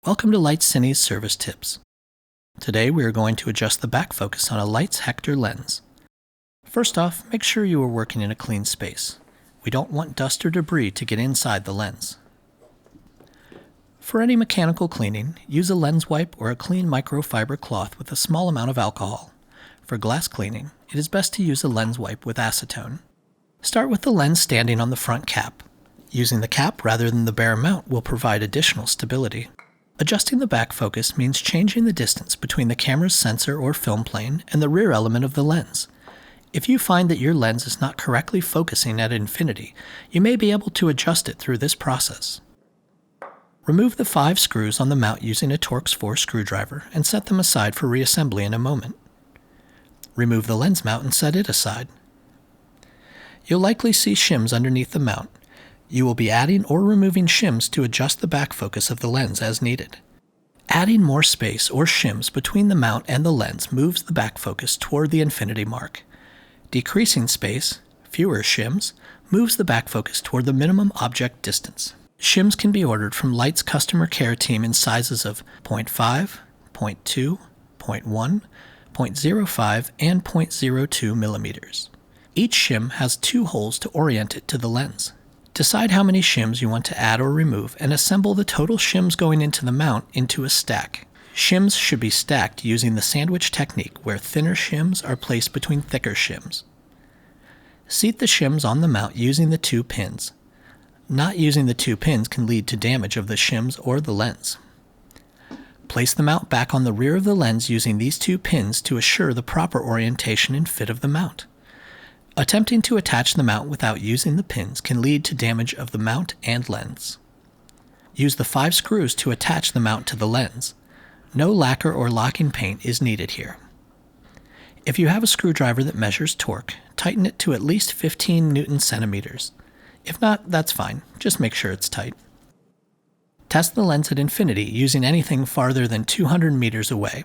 Welcome to Leitz Cine's service tips. Today we are going to adjust the back focus on a Leitz HEKTOR lens. First off, make sure you are working in a clean space. We don't want dust or debris to get inside the lens. For any mechanical cleaning, use a lens wipe or a clean microfiber cloth with a small amount of alcohol. For glass cleaning, it is best to use a lens wipe with acetone. Start with the lens standing on the front cap. Using the cap rather than the bare mount will provide additional stability. Adjusting the back focus means changing the distance between the camera's sensor or film plane and the rear element of the lens. If you find that your lens is not correctly focusing at infinity, you may be able to adjust it through this process. Remove the 5 screws on the mount using a Torx 4 screwdriver and set them aside for reassembly in a moment. Remove the lens mount and set it aside. You'll likely see shims underneath the mount. You will be adding or removing shims to adjust the back focus of the lens as needed. Adding more space or shims between the mount and the lens moves the back focus toward the infinity mark. Decreasing space, fewer shims, moves the back focus toward the minimum object distance. Shims can be ordered from Leitz customer care team in sizes of 0.5, 0.2, 0.1, 0.05, and 0.02 millimeters. Each shim has 2 holes to orient it to the lens. Decide how many shims you want to add or remove and assemble the total shims going into the mount into a stack. Shims should be stacked using the sandwich technique where thinner shims are placed between thicker shims. Seat the shims on the mount using the 2 pins. Not using the 2 pins can lead to damage of the shims or the lens. Place the mount back on the rear of the lens using these 2 pins to assure the proper orientation and fit of the mount. Attempting to attach the mount without using the pins can lead to damage of the mount and lens. Use the 5 screws to attach the mount to the lens. No lacquer or locking paint is needed here. If you have a screwdriver that measures torque, tighten it to at least 15 Newton centimeters. If not, that's fine, just make sure it's tight. Test the lens at infinity using anything farther than 200 meters away.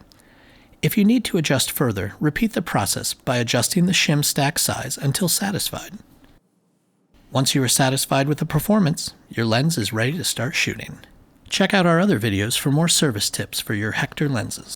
If you need to adjust further, repeat the process by adjusting the shim stack size until satisfied. Once you are satisfied with the performance, your lens is ready to start shooting. Check out our other videos for more service tips for your HEKTOR lenses.